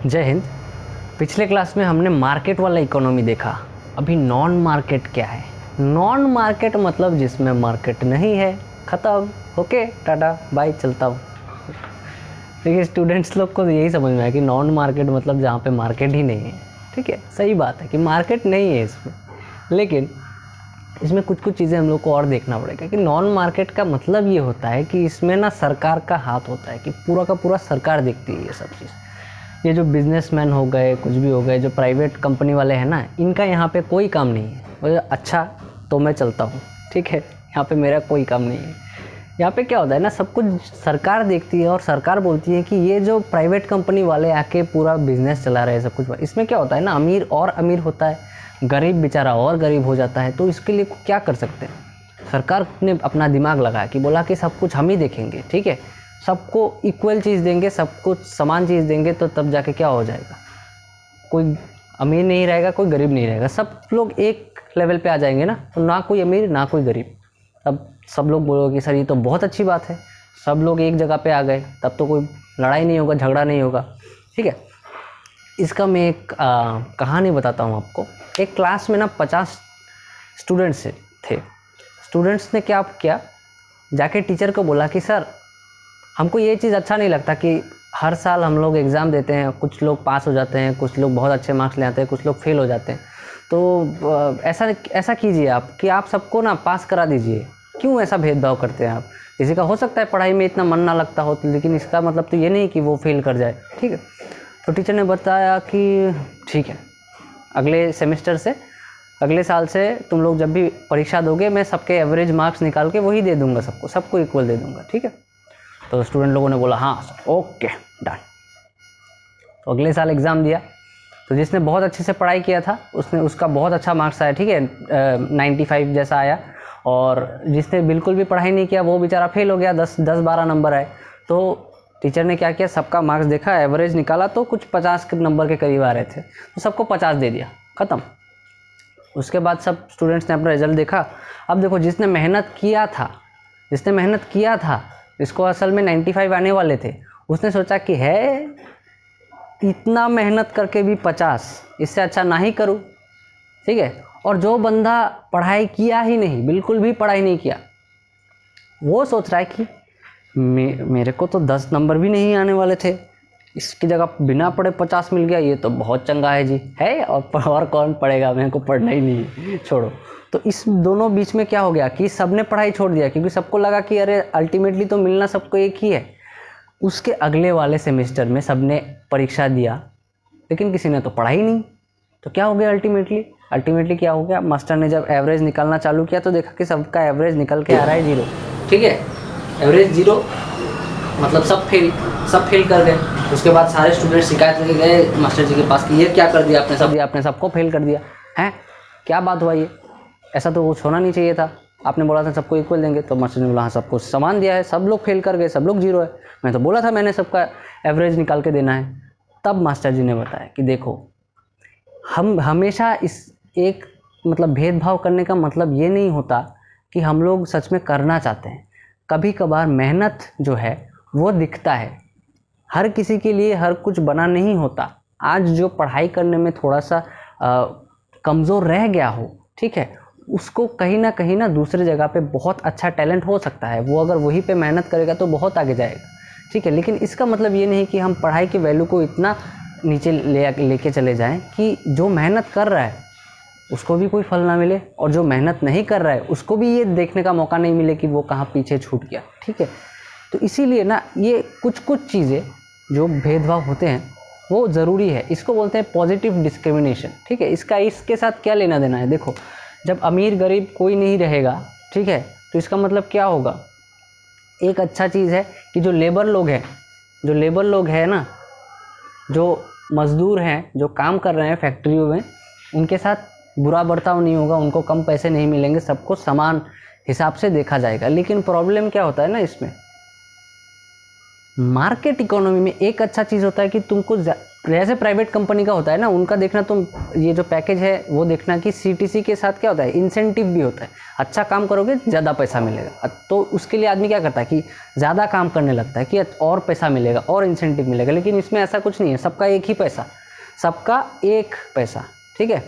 जय हिंद। पिछले क्लास में हमने मार्केट वाला इकोनॉमी देखा। अभी नॉन मार्केट क्या है? नॉन मार्केट मतलब जिसमें मार्केट नहीं है। ख़त्म। ओके, टाटा बाय, चलता हूँ। देखिए, स्टूडेंट्स लोग को यही समझ में आया कि नॉन मार्केट मतलब जहाँ पे मार्केट ही नहीं है। ठीक है, सही बात है कि मार्केट नहीं है इसमें, लेकिन इसमें कुछ कुछ चीज़ें हम लोग को और देखना पड़ेगा कि नॉन मार्केट का मतलब ये होता है कि इसमें ना सरकार का हाथ होता है, कि पूरा का पूरा सरकार देखती है ये सब चीज़। ये जो बिजनेसमैन हो गए, कुछ भी हो गए, जो प्राइवेट कंपनी वाले हैं ना, इनका यहाँ पे कोई काम नहीं है। बोले अच्छा तो मैं चलता हूँ, ठीक है, यहाँ पे मेरा कोई काम नहीं है। यहाँ पे क्या होता है ना, सब कुछ सरकार देखती है और सरकार बोलती है कि ये जो प्राइवेट कंपनी वाले आके पूरा बिजनेस चला रहे हैं, सब कुछ। इसमें क्या होता है ना, अमीर और अमीर होता है, गरीब बेचारा और गरीब हो जाता है। तो इसके लिए क्या कर सकते हैं? सरकार ने अपना दिमाग लगाया कि बोला कि सब कुछ हम ही देखेंगे, ठीक है, सबको इक्वल चीज़ देंगे, सबको समान चीज़ देंगे, तो तब जाके क्या हो जाएगा, कोई अमीर नहीं रहेगा, कोई गरीब नहीं रहेगा, सब लोग एक लेवल पे आ जाएंगे ना। तो ना कोई अमीर ना कोई गरीब। अब सब लोग बोलोगे कि सर ये तो बहुत अच्छी बात है, सब लोग एक जगह पे आ गए, तब तो कोई लड़ाई नहीं होगा, झगड़ा नहीं होगा। ठीक है, इसका मैं एक कहानी बताता हूँ आपको। एक क्लास में ना 50 स्टूडेंट्स थे। स्टूडेंट्स ने क्या किया, जाके टीचर को बोला कि सर हमको ये चीज़ अच्छा नहीं लगता कि हर साल हम लोग एग्ज़ाम देते हैं, कुछ लोग पास हो जाते हैं, कुछ लोग बहुत अच्छे मार्क्स ले आते हैं, कुछ लोग फेल हो जाते हैं। तो ऐसा ऐसा कीजिए आप कि आप सबको ना पास करा दीजिए। क्यों ऐसा भेदभाव करते हैं आप? किसी का हो सकता है पढ़ाई में इतना मन ना लगता हो, लेकिन इसका मतलब तो ये नहीं कि वो फेल कर जाए। ठीक है, तो टीचर ने बताया कि ठीक है, अगले सेमेस्टर से, अगले साल से तुम लोग जब भी परीक्षा दोगे, मैं सबके एवरेज मार्क्स निकाल के वही दे दूंगा, सबको इक्वल दे दूंगा। ठीक है, तो स्टूडेंट लोगों ने बोला हाँ सर, ओके डन। तो अगले साल एग्ज़ाम दिया, तो जिसने बहुत अच्छे से पढ़ाई किया था उसका बहुत अच्छा मार्क्स आया, ठीक है, 95 जैसा आया। और जिसने बिल्कुल भी पढ़ाई नहीं किया वो बेचारा फेल हो गया, 10-12 नंबर आए। तो टीचर ने क्या किया, सबका मार्क्स देखा, एवरेज निकाला, तो कुछ 50 के नंबर के करीब आ रहे थे, तो सबको 50 दे दिया, ख़त्म। उसके बाद सब स्टूडेंट्स ने अपना रिजल्ट देखा। अब देखो, जिसने मेहनत किया था, इसको असल में 95 आने वाले थे, उसने सोचा कि है इतना मेहनत करके भी 50, इससे अच्छा ना ही करूँ। ठीक है, और जो बंदा पढ़ाई किया ही नहीं, बिल्कुल भी पढ़ाई नहीं किया, वो सोच रहा है कि मेरे को तो 10 नंबर भी नहीं आने वाले थे, इसकी जगह बिना पढ़े 50 मिल गया, ये तो बहुत चंगा है जी, है। और कौन पढ़ेगा, मेरे को पढ़ना ही नहीं, छोड़ो। तो इस दोनों बीच में क्या हो गया कि सबने पढ़ाई छोड़ दिया, क्योंकि सबको लगा कि अरे अल्टीमेटली तो मिलना सबको एक ही है। उसके अगले वाले सेमेस्टर में सबने परीक्षा दिया, लेकिन किसी ने तो पढ़ा ही नहीं। तो क्या हो गया अल्टीमेटली क्या हो गया, मास्टर ने जब एवरेज निकालना चालू किया तो देखा कि सबका एवरेज निकल के आ रहा है 0। ठीक है, एवरेज 0 मतलब सब फेल कर गए। उसके बाद सारे स्टूडेंट शिकायत लेके गए मास्टर जी के पास कि ये क्या कर दिया आपने सबको फेल कर दिया है, क्या बात हुआ, ये ऐसा तो कुछ होना नहीं चाहिए था, आपने बोला था सबको इक्वल देंगे। तो मास्टर ने बोला हाँ, सबको समान दिया है, सब लोग फेल कर गए, सब लोग 0 है, मैं तो बोला था मैंने सबका एवरेज निकाल के देना है। तब मास्टर जी ने बताया कि देखो, हम हमेशा इस एक मतलब भेदभाव करने का मतलब ये नहीं होता कि हम लोग सच में करना चाहते हैं। कभी कभार मेहनत जो है वो दिखता है, हर किसी के लिए हर कुछ बना नहीं होता। आज जो पढ़ाई करने में थोड़ा सा कमज़ोर रह गया हो, ठीक है, उसको कहीं ना दूसरी जगह पे बहुत अच्छा टैलेंट हो सकता है, वो अगर वहीं पे मेहनत करेगा तो बहुत आगे जाएगा। ठीक है, लेकिन इसका मतलब ये नहीं कि हम पढ़ाई की वैल्यू को इतना नीचे लेके चले जाएं कि जो मेहनत कर रहा है उसको भी कोई फल ना मिले, और जो मेहनत नहीं कर रहा है उसको भी ये देखने का मौका नहीं मिले कि वो कहाँ पीछे छूट गया। ठीक है, तो इसीलिए ना ये कुछ चीज़ें जो भेदभाव होते हैं वो ज़रूरी है, इसको बोलते हैं पॉजिटिव डिस्क्रिमिनेशन। ठीक है, इसके साथ क्या लेना देना है? देखो, जब अमीर गरीब कोई नहीं रहेगा, ठीक है, तो इसका मतलब क्या होगा, एक अच्छा चीज़ है कि जो लेबर लोग हैं ना, जो मज़दूर हैं, जो काम कर रहे हैं फैक्ट्रियों में, उनके साथ बुरा बर्ताव नहीं होगा, उनको कम पैसे नहीं मिलेंगे, सबको समान हिसाब से देखा जाएगा। लेकिन प्रॉब्लम क्या होता है ना, इसमें मार्केट इकोनॉमी में एक अच्छा चीज़ होता है कि तुमको जैसे प्राइवेट कंपनी का होता है ना, उनका देखना तुम ये जो पैकेज है वो देखना कि सीटीसी के साथ क्या होता है, इंसेंटिव भी होता है। अच्छा काम करोगे ज़्यादा पैसा मिलेगा, तो उसके लिए आदमी क्या करता है कि ज़्यादा काम करने लगता है कि और पैसा मिलेगा और इंसेंटिव मिलेगा। लेकिन इसमें ऐसा कुछ नहीं है, सबका एक ही पैसा, सबका एक पैसा, ठीक है,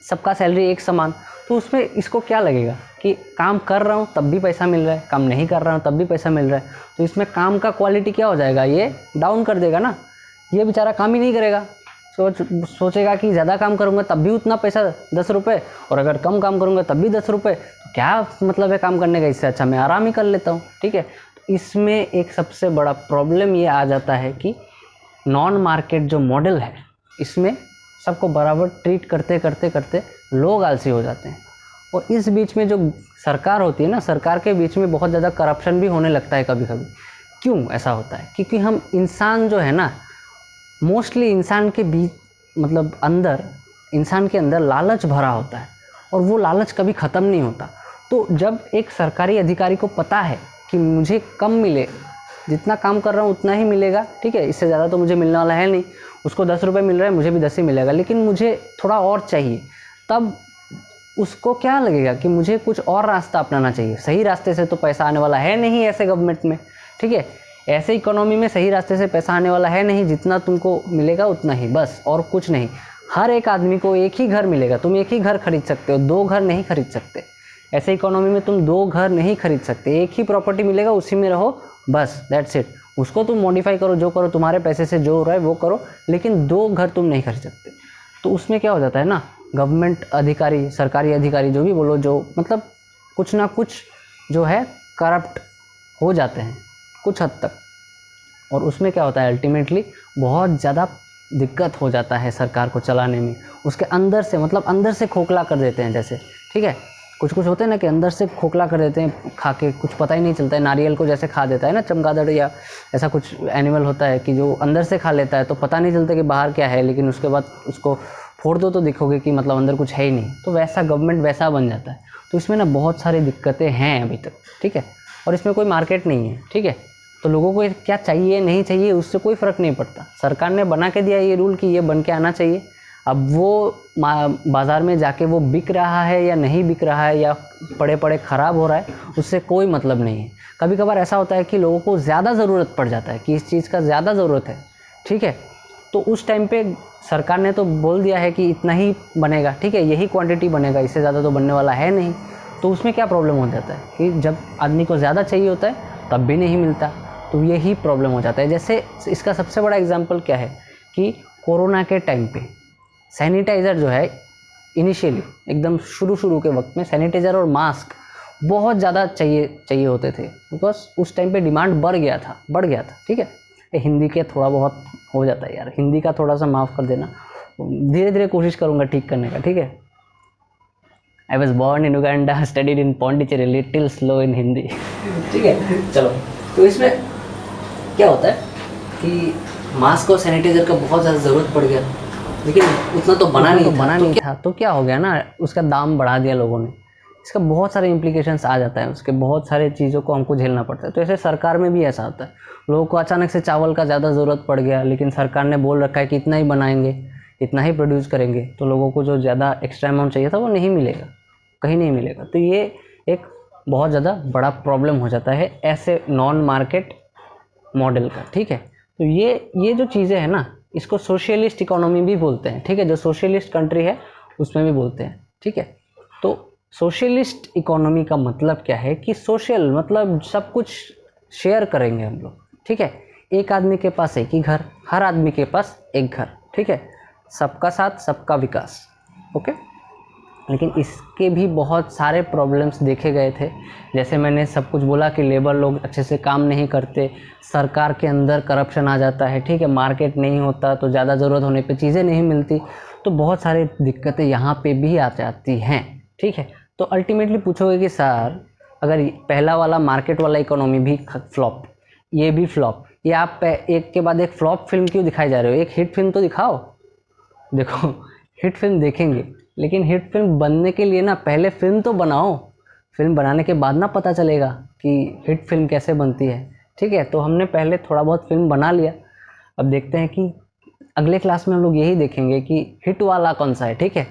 सबका सैलरी एक समान। तो उसमें इसको क्या लगेगा कि काम कर रहा हूँ तब भी पैसा मिल रहा है, काम नहीं कर रहा हूँ तब भी पैसा मिल रहा है, तो इसमें काम का क्वालिटी क्या हो जाएगा, ये डाउन कर देगा ना। ये बेचारा काम ही नहीं करेगा, सोचेगा कि ज़्यादा काम करूँगा तब भी उतना पैसा 10 रुपये, और अगर कम काम करूँगा तब भी 10 रुपये, तो क्या मतलब है काम करने का, इससे अच्छा मैं आराम ही कर लेता हूँ, ठीक है। तो इसमें एक सबसे बड़ा प्रॉब्लम ये आ जाता है कि नॉन मार्केट जो मॉडल है, इसमें सबको बराबर ट्रीट करते करते करते लोग आलसी हो जाते हैं। और इस बीच में जो सरकार होती है ना, सरकार के बीच में बहुत ज़्यादा करप्शन भी होने लगता है कभी कभी। क्यों ऐसा होता है? क्योंकि हम इंसान जो है ना, मोस्टली इंसान के बीच मतलब अंदर, इंसान के अंदर लालच भरा होता है और वो लालच कभी ख़त्म नहीं होता। तो जब एक सरकारी अधिकारी को पता है कि मुझे कम मिले, जितना काम कर रहा हूँ उतना ही मिलेगा, ठीक है, इससे ज़्यादा तो मुझे मिलने वाला है नहीं, उसको 10 रुपये मिल रहा है, मुझे भी 10 ही मिलेगा, लेकिन मुझे थोड़ा और चाहिए, तब उसको क्या लगेगा कि मुझे कुछ और रास्ता अपनाना चाहिए। सही रास्ते से तो पैसा आने वाला है नहीं ऐसे गवर्नमेंट में, ठीक है, ऐसे इकोनॉमी में सही रास्ते से पैसा आने वाला है नहीं, जितना तुमको मिलेगा उतना ही, बस और कुछ नहीं। हर एक आदमी को एक ही घर मिलेगा, तुम एक ही घर खरीद सकते हो, 2 घर नहीं खरीद सकते। ऐसे इकोनॉमी में तुम 2 घर नहीं खरीद सकते, एक ही प्रॉपर्टी मिलेगा, उसी में रहो, बस दैट्स इट। उसको तुम मॉडिफाई करो, जो करो, तुम्हारे पैसे से जो हो रहा है वो करो, लेकिन 2 घर तुम नहीं खरीद सकते। तो उसमें क्या हो जाता है ना, गवर्नमेंट अधिकारी, सरकारी अधिकारी जो भी बोलो, जो मतलब कुछ ना कुछ जो है करप्ट हो जाते हैं कुछ हद तक। और उसमें क्या होता है, अल्टीमेटली बहुत ज़्यादा दिक्कत हो जाता है सरकार को चलाने में। उसके अंदर से मतलब अंदर से खोखला कर देते हैं, जैसे, ठीक है, कुछ कुछ होते हैं ना कि अंदर से खोखला कर देते हैं, खा के कुछ पता ही नहीं चलता है। नारियल को जैसे खा देता है ना चमगादड़, या ऐसा कुछ एनिमल होता है कि जो अंदर से खा लेता है, तो पता नहीं चलता कि बाहर क्या है, लेकिन उसके बाद उसको फोड़ दो तो दिखोगे कि मतलब अंदर कुछ है ही नहीं। तो वैसा गवर्नमेंट वैसा बन जाता है। तो इसमें ना बहुत सारी दिक्कतें हैं अभी तक, ठीक है, और इसमें कोई मार्केट नहीं है, ठीक है। तो लोगों को क्या चाहिए नहीं चाहिए उससे कोई फ़र्क नहीं पड़ता। सरकार ने बना के दिया ये रूल कि ये बन के आना चाहिए। अब वो बाज़ार में जाके वो बिक रहा है या नहीं बिक रहा है, या पड़े पड़े ख़राब हो रहा है, उससे कोई मतलब नहीं है। कभी कभार ऐसा होता है कि लोगों को ज़्यादा ज़रूरत पड़ जाता है कि इस चीज़ का ज़्यादा ज़रूरत है, ठीक है, तो उस टाइम पे सरकार ने तो बोल दिया है कि इतना ही बनेगा, ठीक है, यही क्वांटिटी बनेगा, इससे ज़्यादा तो बनने वाला है नहीं। तो उसमें क्या प्रॉब्लम हो जाता है कि जब आदमी को ज़्यादा चाहिए होता है तब भी नहीं मिलता, तो यही प्रॉब्लम हो जाता है। जैसे इसका सबसे बड़ा एग्जांपल क्या है कि कोरोना के टाइम पे सैनिटाइज़र जो है, इनिशियली एकदम शुरू के वक्त में सैनिटाइज़र और मास्क बहुत ज़्यादा चाहिए होते थे, बिकॉज उस टाइम पे डिमांड बढ़ गया था, ठीक है। हिंदी के थोड़ा बहुत हो जाता है यार, हिंदी का थोड़ा सा माफ़ कर देना, धीरे धीरे कोशिश करूँगा ठीक करने का, ठीक है। I was born in Uganda, studied in Pondicherry, little slow in Hindi, ठीक है। चलो, तो इसमें क्या होता है कि मास्क और सैनिटाइज़र का बहुत ज़्यादा ज़रूरत पड़ गया, लेकिन उतना तो बना नहीं था। तो क्या हो गया ना, उसका दाम बढ़ा दिया लोगों ने। इसका बहुत सारे इम्प्लीकेशंस आ जाता है, उसके बहुत सारे चीज़ों को हमको झेलना पड़ता है। तो ऐसे सरकार में भी ऐसा होता है, लोगों को अचानक से चावल का ज़्यादा ज़रूरत पड़ गया, लेकिन सरकार ने बोल रखा है कि इतना ही बनाएंगे, इतना ही प्रोड्यूस करेंगे, तो लोगों को जो ज़्यादा एक्स्ट्रा अमाउंट चाहिए था वो नहीं मिलेगा, कहीं नहीं मिलेगा। तो ये एक बहुत ज़्यादा बड़ा प्रॉब्लम हो जाता है ऐसे नॉन मार्केट मॉडल का, ठीक है। तो ये जो चीज़ें हैं ना, इसको सोशलिस्ट इकोनॉमी भी बोलते हैं, ठीक है, जो सोशलिस्ट कंट्री है उसमें भी बोलते हैं, ठीक है। तो सोशलिस्ट इकोनॉमी का मतलब क्या है कि सोशल मतलब सब कुछ शेयर करेंगे हम लोग, ठीक है। एक आदमी के पास एक ही घर, हर आदमी के पास एक घर, ठीक है, सबका साथ सबका विकास, ओके। लेकिन इसके भी बहुत सारे प्रॉब्लम्स देखे गए थे। जैसे मैंने सब कुछ बोला कि लेबर लोग अच्छे से काम नहीं करते, सरकार के अंदर करप्शन आ जाता है, ठीक है, मार्केट नहीं होता तो ज़्यादा ज़रूरत होने पे चीज़ें नहीं मिलती, तो बहुत सारी दिक्कतें यहाँ पे भी आ जाती हैं, ठीक है। तो अल्टीमेटली पूछोगे कि सर अगर पहला वाला मार्केट वाला इकोनॉमी भी फ्लॉप, ये भी फ्लॉप, ये आप एक के बाद एक फ्लॉप फिल्म क्यों दिखाई जा रहे हो? एक हिट फिल्म तो दिखाओ। देखो, हिट फिल्म देखेंगे, लेकिन हिट फिल्म बनने के लिए ना पहले फिल्म तो बनाओ, फिल्म बनाने के बाद ना पता चलेगा कि हिट फिल्म कैसे बनती है, ठीक है, तो हमने पहले थोड़ा बहुत फिल्म बना लिया। अब देखते हैं कि अगले क्लास में हम लोग यही देखेंगे कि हिट वाला कौन सा है। ठीक है,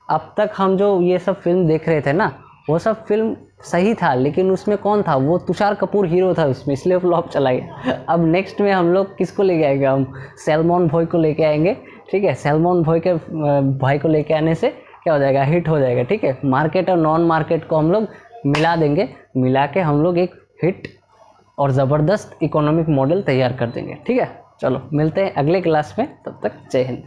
अब तक हम जो ये सब फिल्म देख रहे थे ना, वो सब फिल्म सही था, लेकिन उसमें कौन था, वो तुषार कपूर हीरो था उसमें, इसलिए फ्लॉप चला गया। अब नेक्स्ट में हम लोग किसको लेके आएंगे, हम सलमान भाई को लेके आएंगे। ठीक है, सलमान भाई के भाई को लेके आने से क्या हो जाएगा, हिट हो जाएगा। ठीक है, मार्केट और नॉन मार्केट को हम लोग मिला देंगे, मिला के हम लोग एक हिट और ज़बरदस्त इकोनॉमिक मॉडल तैयार कर देंगे। ठीक है, चलो मिलते हैं अगले क्लास में, तब तक जय हिंद।